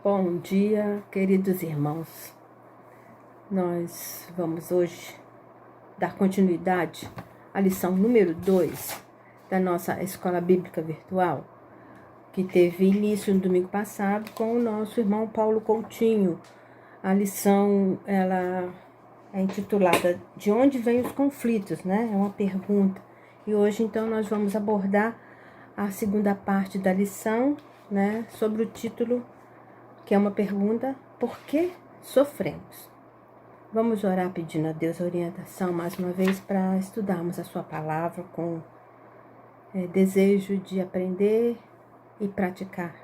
Bom dia, queridos irmãos. Nós vamos hoje dar continuidade à lição número 2 da nossa Escola Bíblica Virtual, que teve início no domingo passado com o nosso irmão Paulo Coutinho. A lição, ela é intitulada De onde vêm os conflitos, né? É uma pergunta. E hoje, então, nós vamos abordar a segunda parte da lição, né? Sobre o título, que é uma pergunta: por que sofremos? Vamos orar pedindo a Deus a orientação mais uma vez para estudarmos a sua palavra com desejo de aprender e praticar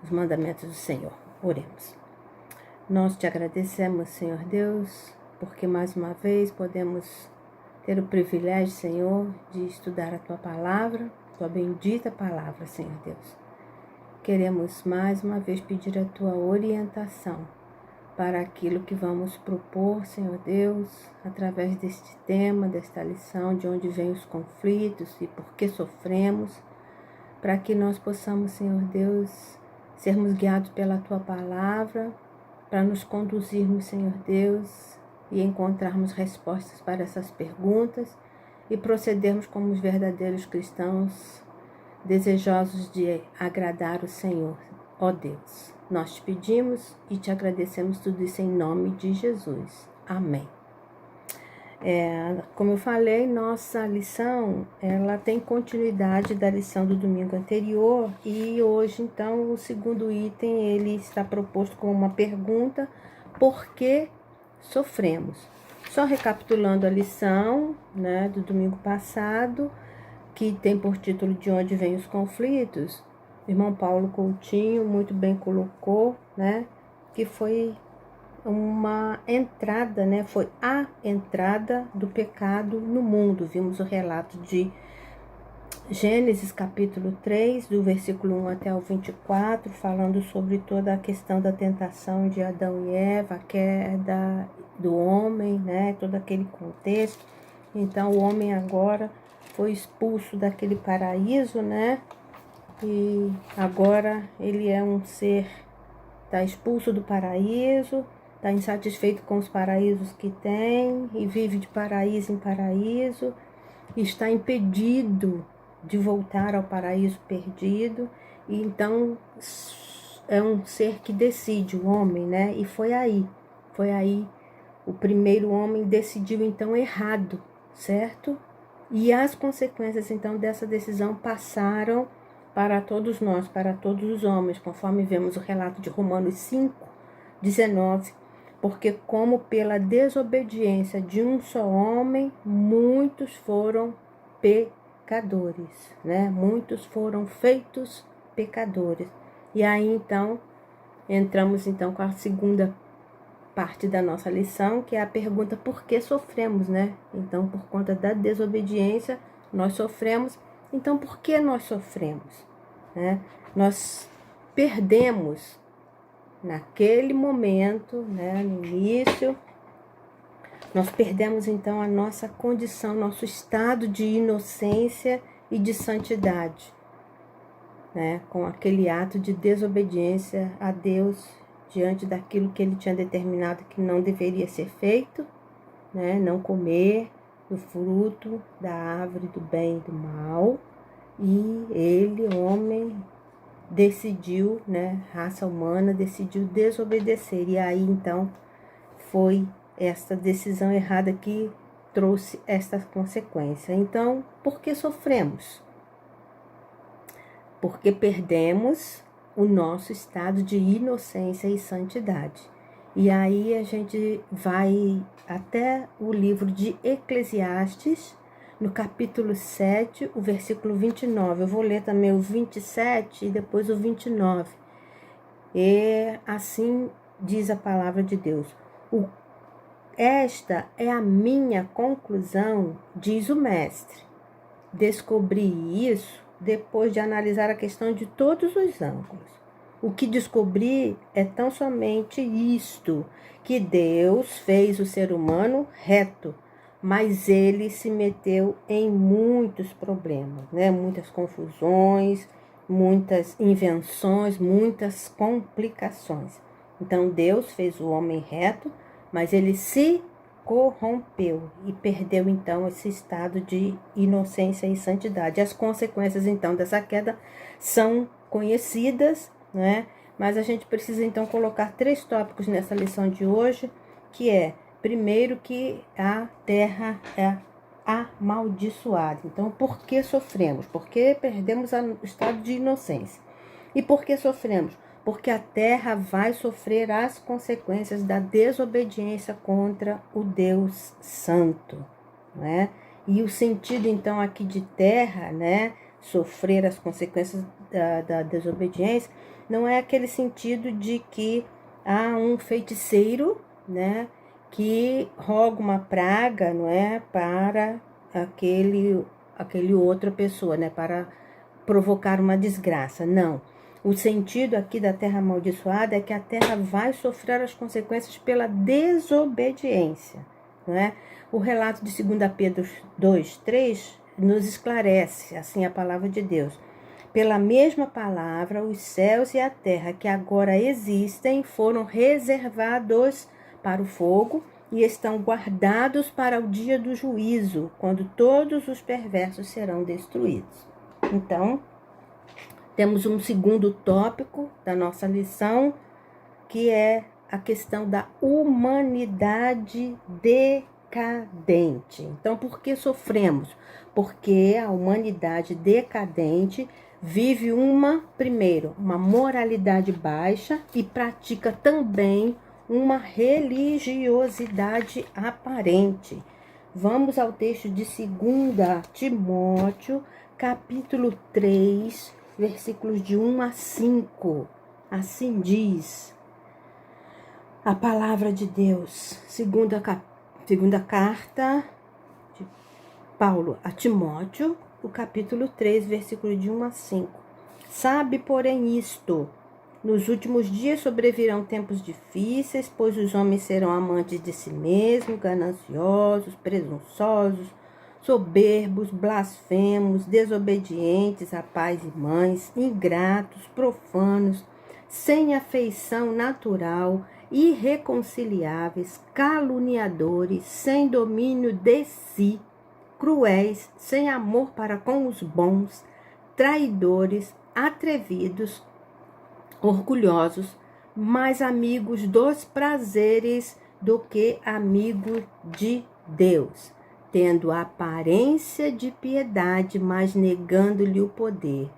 os mandamentos do Senhor. Oremos. Nós te agradecemos, Senhor Deus, porque mais uma vez podemos ter o privilégio, Senhor, de estudar a tua palavra, tua bendita palavra, Senhor Deus. Queremos mais uma vez pedir a tua orientação para aquilo que vamos propor, Senhor Deus, através deste tema, desta lição, de onde vêm os conflitos e por que sofremos, para que nós possamos, Senhor Deus, sermos guiados pela tua palavra, para nos conduzirmos, Senhor Deus, e encontrarmos respostas para essas perguntas e procedermos como os verdadeiros cristãos, desejosos de agradar o Senhor, ó Deus. Nós te pedimos e te agradecemos tudo isso em nome de Jesus. Amém. Como eu falei, nossa lição, ela tem continuidade da lição do domingo anterior e hoje, então, o segundo item, ele está proposto como uma pergunta: por que sofremos? Só recapitulando a lição, né, do domingo passado, que tem por título De onde vêm os conflitos, o irmão Paulo Coutinho muito bem colocou, né, que foi uma entrada, né, foi a entrada do pecado no mundo. Vimos o relato de Gênesis capítulo 3, do versículo 1 até o 24, falando sobre toda a questão da tentação de Adão e Eva, a queda do homem, né, todo aquele contexto. Então o homem agora foi expulso daquele paraíso, né? E agora ele é um ser, está expulso do paraíso, está insatisfeito com os paraísos que tem e vive de paraíso em paraíso, e está impedido de voltar ao paraíso perdido. E então é um ser que decide, o homem, né? E foi aí o primeiro homem decidiu então errado, certo? E as consequências, então, dessa decisão passaram para todos nós, para todos os homens, conforme vemos o relato de Romanos 5:19, porque como pela desobediência de um só homem, muitos foram pecadores, né? Muitos foram feitos pecadores. E aí, então, entramos então com a segunda parte da nossa lição, que é a pergunta: por que sofremos, né? Então, por conta da desobediência, nós sofremos. Então, por que nós sofremos, né? Nós perdemos naquele momento, né, no início, nós perdemos então a nossa condição, nosso estado de inocência e de santidade, né, com aquele ato de desobediência a Deus diante daquilo que ele tinha determinado que não deveria ser feito, né? Não comer do fruto da árvore do bem e do mal. E ele, homem, decidiu, né? Raça humana decidiu desobedecer. E aí, então, foi esta decisão errada que trouxe esta consequência. Então, por que sofremos? Porque perdemos o nosso estado de inocência e santidade. E aí a gente vai até o livro de Eclesiastes, no capítulo 7, o versículo 29. Eu vou ler também o 27 e depois o 29. E assim diz a palavra de Deus: esta é a minha conclusão, diz o mestre. Descobri isso depois de analisar a questão de todos os ângulos. O que descobri é tão somente isto, que Deus fez o ser humano reto, mas ele se meteu em muitos problemas, né? Muitas confusões, muitas invenções, muitas complicações. Então Deus fez o homem reto, mas ele se corrompeu e perdeu então esse estado de inocência e santidade. As consequências então dessa queda são conhecidas, né? Mas a gente precisa então colocar 3 tópicos nessa lição de hoje, que é, primeiro, que a terra é amaldiçoada. Então, por que sofremos? Porque perdemos o estado de inocência. E por que sofremos? Porque a terra vai sofrer as consequências da desobediência contra o Deus Santo, né? E o sentido, então, aqui de terra, né, sofrer as consequências da desobediência, não é aquele sentido de que há um feiticeiro, né, que roga uma praga, não é, para aquele outra pessoa, né, para provocar uma desgraça. Não. O sentido aqui da terra amaldiçoada é que a terra vai sofrer as consequências pela desobediência, não é? O relato de 2 Pedro 2:3 nos esclarece assim a palavra de Deus. Pela mesma palavra, os céus e a terra que agora existem foram reservados para o fogo e estão guardados para o dia do juízo, quando todos os perversos serão destruídos. Então, temos um segundo tópico da nossa lição, que é a questão da humanidade decadente. Então, por que sofremos? Porque a humanidade decadente vive primeiro, uma moralidade baixa e pratica também uma religiosidade aparente. Vamos ao texto de 2 Timóteo, capítulo 3, versículos de 1 a 5. Assim diz a palavra de Deus, segunda carta de Paulo a Timóteo, o capítulo 3, versículo de 1 a 5. Sabe, porém, isto: nos últimos dias sobrevirão tempos difíceis, pois os homens serão amantes de si mesmos, gananciosos, presunçosos, soberbos, blasfemos, desobedientes a pais e mães, ingratos, profanos, sem afeição natural, irreconciliáveis, caluniadores, sem domínio de si, cruéis, sem amor para com os bons, traidores, atrevidos, orgulhosos, mais amigos dos prazeres do que amigos de Deus, tendo a aparência de piedade, mas negando-lhe o poder.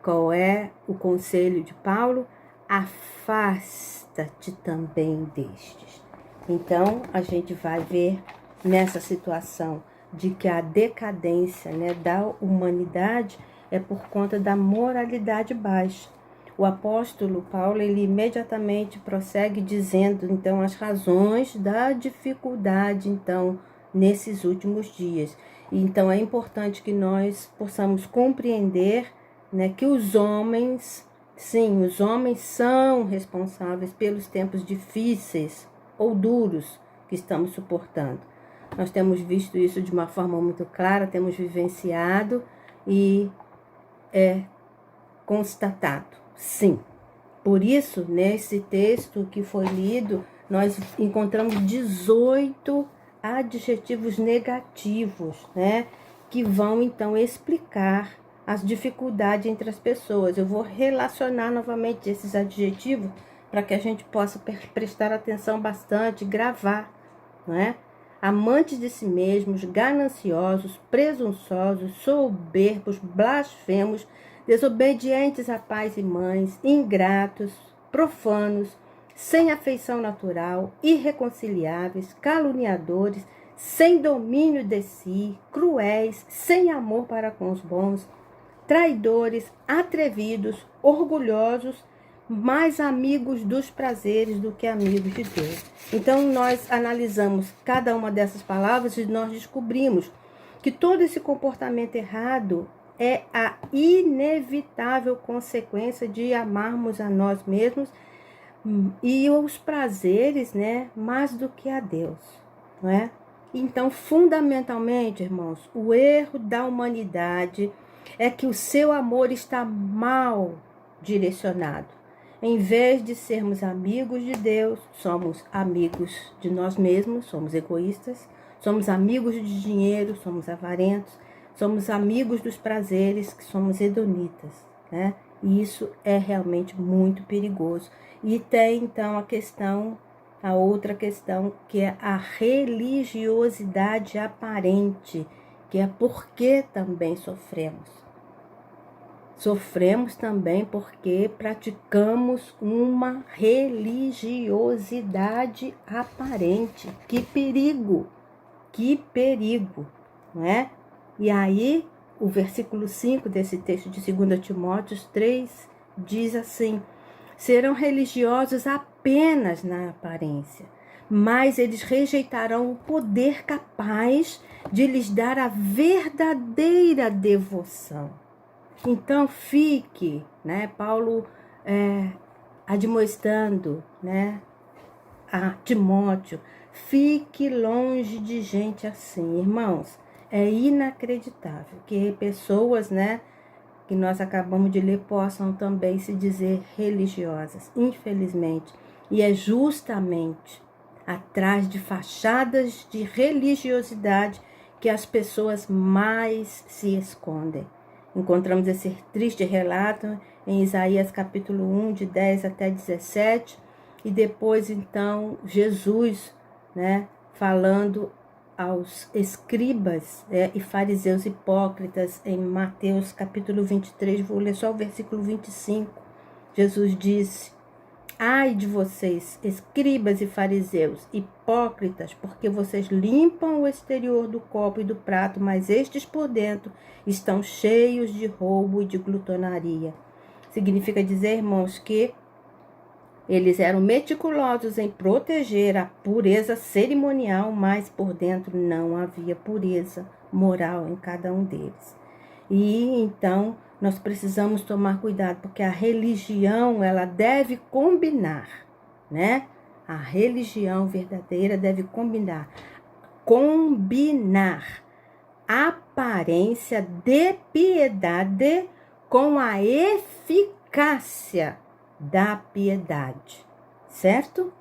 Qual é o conselho de Paulo? Afasta-te também destes. Então, a gente vai ver nessa situação de que a decadência, né, da humanidade é por conta da moralidade baixa. O apóstolo Paulo, ele imediatamente prossegue dizendo, então, as razões da dificuldade, então, nesses últimos dias. Então, é importante que nós possamos compreender, né, que os homens, sim, os homens são responsáveis pelos tempos difíceis ou duros que estamos suportando. Nós temos visto isso de uma forma muito clara, temos vivenciado e é constatado, sim. Por isso, nesse texto que foi lido, nós encontramos 18 adjetivos negativos, né, que vão então explicar as dificuldades entre as pessoas. Eu vou relacionar novamente esses adjetivos para que a gente possa prestar atenção bastante, gravar, né? Amantes de si mesmos, gananciosos, presunçosos, soberbos, blasfemos, desobedientes a pais e mães, ingratos, profanos, sem afeição natural, irreconciliáveis, caluniadores, sem domínio de si, cruéis, sem amor para com os bons, traidores, atrevidos, orgulhosos, mais amigos dos prazeres do que amigos de Deus. Então, nós analisamos cada uma dessas palavras e nós descobrimos que todo esse comportamento errado é a inevitável consequência de amarmos a nós mesmos e os prazeres, né, mais do que a Deus, não é? Então, fundamentalmente, irmãos, o erro da humanidade é que o seu amor está mal direcionado. Em vez de sermos amigos de Deus, somos amigos de nós mesmos, somos egoístas, somos amigos de dinheiro, somos avarentos, somos amigos dos prazeres, que somos hedonitas, né? E isso é realmente muito perigoso. E tem então a outra questão, que é a religiosidade aparente, que é porque também sofremos. Sofremos também porque praticamos uma religiosidade aparente. Que perigo, não é? E aí, o versículo 5 desse texto de 2 Timóteo 3 diz assim: serão religiosos apenas na aparência, mas eles rejeitarão o poder capaz de lhes dar a verdadeira devoção. Então fique, né, Paulo admoestando, né, a Timóteo, fique longe de gente assim, irmãos. É inacreditável que pessoas, né, que nós acabamos de ler, possam também se dizer religiosas, infelizmente. E é justamente atrás de fachadas de religiosidade que as pessoas mais se escondem. Encontramos esse triste relato em Isaías capítulo 1, de 10 até 17, e depois então Jesus, né, falando aos escribas, e fariseus hipócritas em Mateus capítulo 23, vou ler só o versículo 25. Jesus disse: ai de vocês, escribas e fariseus, hipócritas, porque vocês limpam o exterior do copo e do prato, mas estes por dentro estão cheios de roubo e de glutonaria. Significa dizer, irmãos, que eles eram meticulosos em proteger a pureza cerimonial, mas por dentro não havia pureza moral em cada um deles. E então nós precisamos tomar cuidado, porque a religião, ela deve combinar, né? A religião verdadeira deve combinar aparência de piedade com a eficácia da piedade, certo?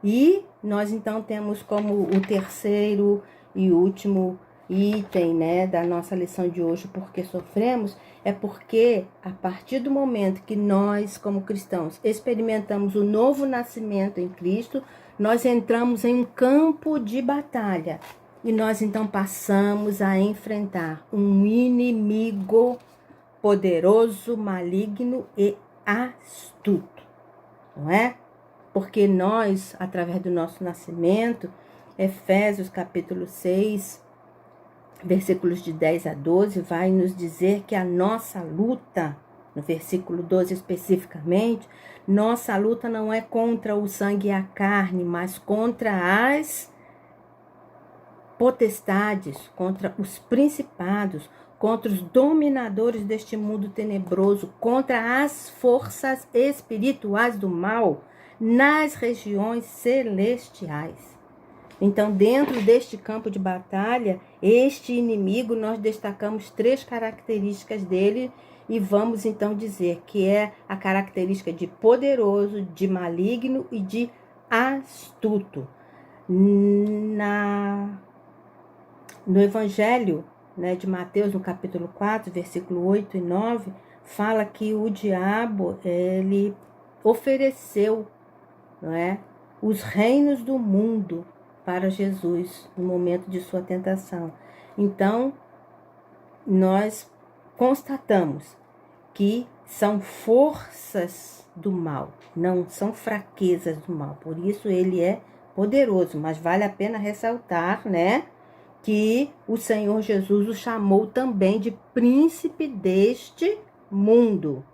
E nós então temos como o terceiro e último item, né, da nossa lição de hoje, porque sofremos, é porque a partir do momento que nós, como cristãos, experimentamos o novo nascimento em Cristo, nós entramos em um campo de batalha e nós então passamos a enfrentar um inimigo poderoso, maligno e astuto, não é? Porque nós, através do nosso nascimento, Efésios capítulo 6, versículos de 10 a 12, vai nos dizer que a nossa luta, no versículo 12 especificamente, nossa luta não é contra o sangue e a carne, mas contra as potestades, contra os principados, contra os dominadores deste mundo tenebroso, contra as forças espirituais do mal nas regiões celestiais. Então, dentro deste campo de batalha, este inimigo, nós destacamos 3 características dele e vamos então dizer que é a característica de poderoso, de maligno e de astuto. No Evangelho, né, de Mateus, no capítulo 4, versículo 8 e 9, fala que o diabo, ele ofereceu, não é, os reinos do mundo para Jesus no momento de sua tentação. Então, nós constatamos que são forças do mal, não são fraquezas do mal. Por isso ele é poderoso, mas vale a pena ressaltar, né, que o Senhor Jesus o chamou também de príncipe deste mundo.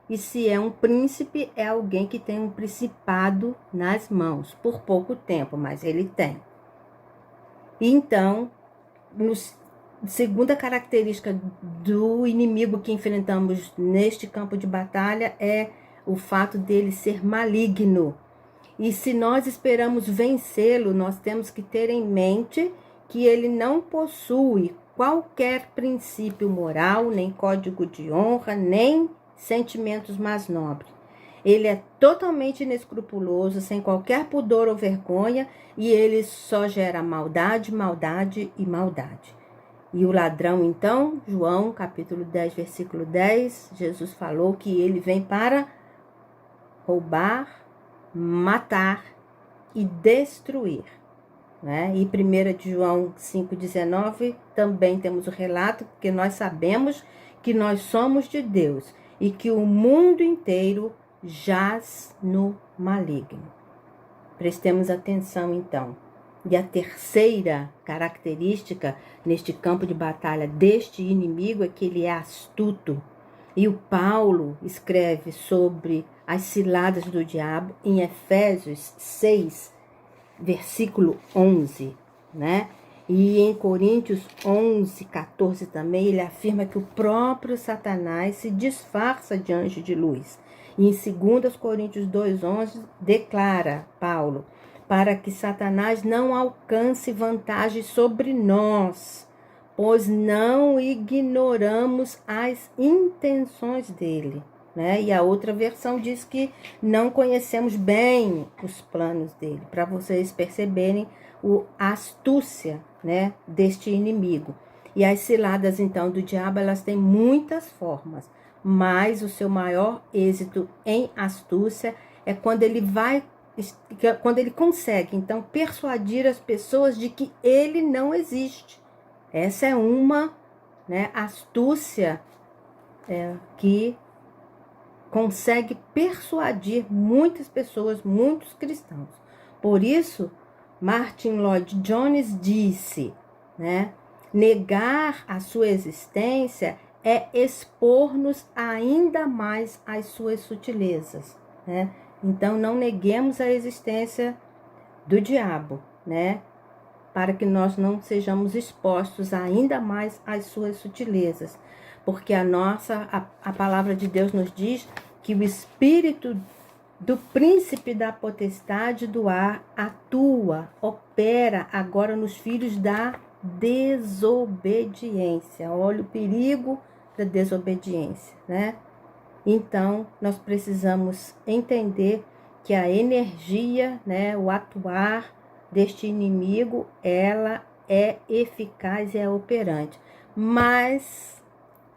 E se é um príncipe, é alguém que tem um principado nas mãos, por pouco tempo, mas ele tem. Então, segunda característica do inimigo que enfrentamos neste campo de batalha é o fato dele ser maligno. E se nós esperamos vencê-lo, nós temos que ter em mente que ele não possui qualquer princípio moral, nem código de honra, nem sentimentos mais nobres. Ele é totalmente inescrupuloso, sem qualquer pudor ou vergonha, e ele só gera maldade, maldade e maldade. E o ladrão, então, João, capítulo 10, versículo 10, Jesus falou que ele vem para roubar, matar e destruir. Né? E 1 de João 5,19 também temos o relato, porque nós sabemos que nós somos de Deus e que o mundo inteiro jaz no maligno. Prestemos atenção, então. E a terceira característica neste campo de batalha deste inimigo é que ele é astuto. E o Paulo escreve sobre as ciladas do diabo em Efésios 6, versículo 11, né? E em Coríntios 11, 14 também, ele afirma que o próprio Satanás se disfarça de anjo de luz. E em 2 Coríntios 2,11, declara Paulo, para que Satanás não alcance vantagem sobre nós, pois não ignoramos as intenções dele. Né? E a outra versão diz que não conhecemos bem os planos dele, para vocês perceberem a astúcia, né, deste inimigo. E as ciladas, então, do diabo, elas têm muitas formas, mas o seu maior êxito em astúcia é quando ele consegue, então, persuadir as pessoas de que ele não existe. Essa é uma, né, astúcia que consegue persuadir muitas pessoas, muitos cristãos. Por isso, Martin Lloyd Jones disse, né, negar a sua existência é expor-nos ainda mais às suas sutilezas, né? Então, não neguemos a existência do diabo, né? Para que nós não sejamos expostos ainda mais às suas sutilezas. Porque a palavra de Deus nos diz que o espírito do príncipe da potestade do ar atua, opera agora nos filhos da desobediência. Olha o perigo da desobediência, né? Então, nós precisamos entender que a energia, né, o atuar deste inimigo, ela é eficaz e é operante. Mas,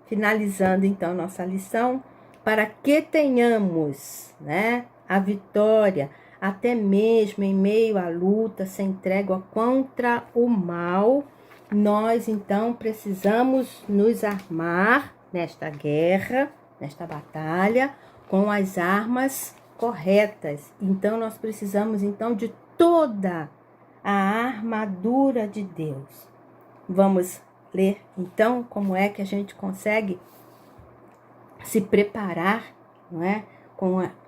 finalizando então nossa lição, para que tenhamos, né, a vitória, até mesmo em meio à luta, sem trégua contra o mal, nós então precisamos nos armar nesta guerra, nesta batalha, com as armas corretas. Então nós precisamos então de toda a armadura de Deus. Vamos ler então como é que a gente consegue se preparar, não é?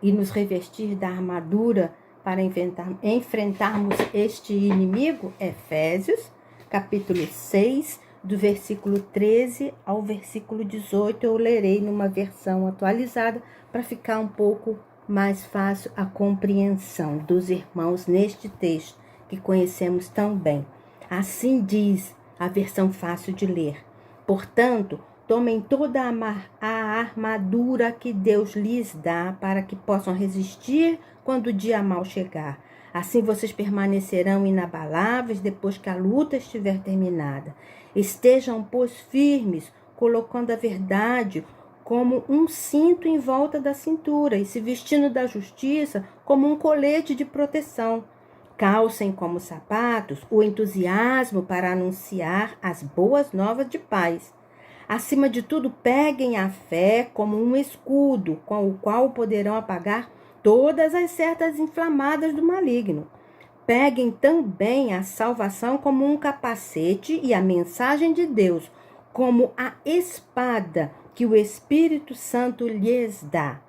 E nos revestir da armadura para enfrentarmos este inimigo. Efésios, capítulo 6, do versículo 13 ao versículo 18. Eu lerei numa versão atualizada para ficar um pouco mais fácil a compreensão dos irmãos neste texto que conhecemos tão bem. Assim diz a versão fácil de ler. Portanto, tomem toda a armadura que Deus lhes dá para que possam resistir quando o dia mau chegar. Assim vocês permanecerão inabaláveis depois que a luta estiver terminada. Estejam, pois, firmes, colocando a verdade como um cinto em volta da cintura e se vestindo da justiça como um colete de proteção. Calcem como sapatos o entusiasmo para anunciar as boas novas de paz. Acima de tudo, peguem a fé como um escudo, com o qual poderão apagar todas as setas inflamadas do maligno. Peguem também a salvação como um capacete e a mensagem de Deus como a espada que o Espírito Santo lhes dá.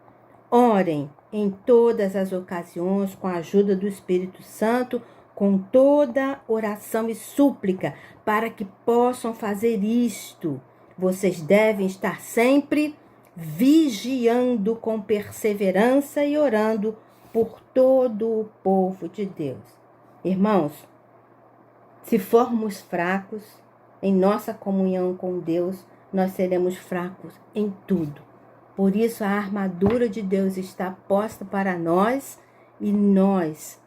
Orem em todas as ocasiões com a ajuda do Espírito Santo, com toda oração e súplica, para que possam fazer isto. Vocês devem estar sempre vigiando com perseverança e orando por todo o povo de Deus. Irmãos, se formos fracos, em nossa comunhão com Deus, nós seremos fracos em tudo. Por isso a armadura de Deus está posta para nós e nós,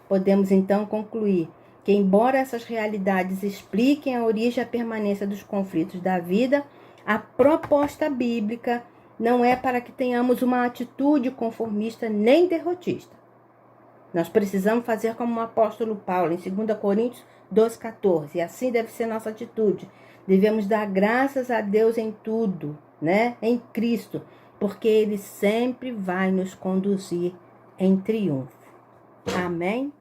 podemos então concluir que, embora essas realidades expliquem a origem e a permanência dos conflitos da vida, a proposta bíblica não é para que tenhamos uma atitude conformista nem derrotista. Nós precisamos fazer como o apóstolo Paulo, em 2 Coríntios 12,14. E assim deve ser nossa atitude. Devemos dar graças a Deus em tudo, em Cristo, porque Ele sempre vai nos conduzir em triunfo. Amém?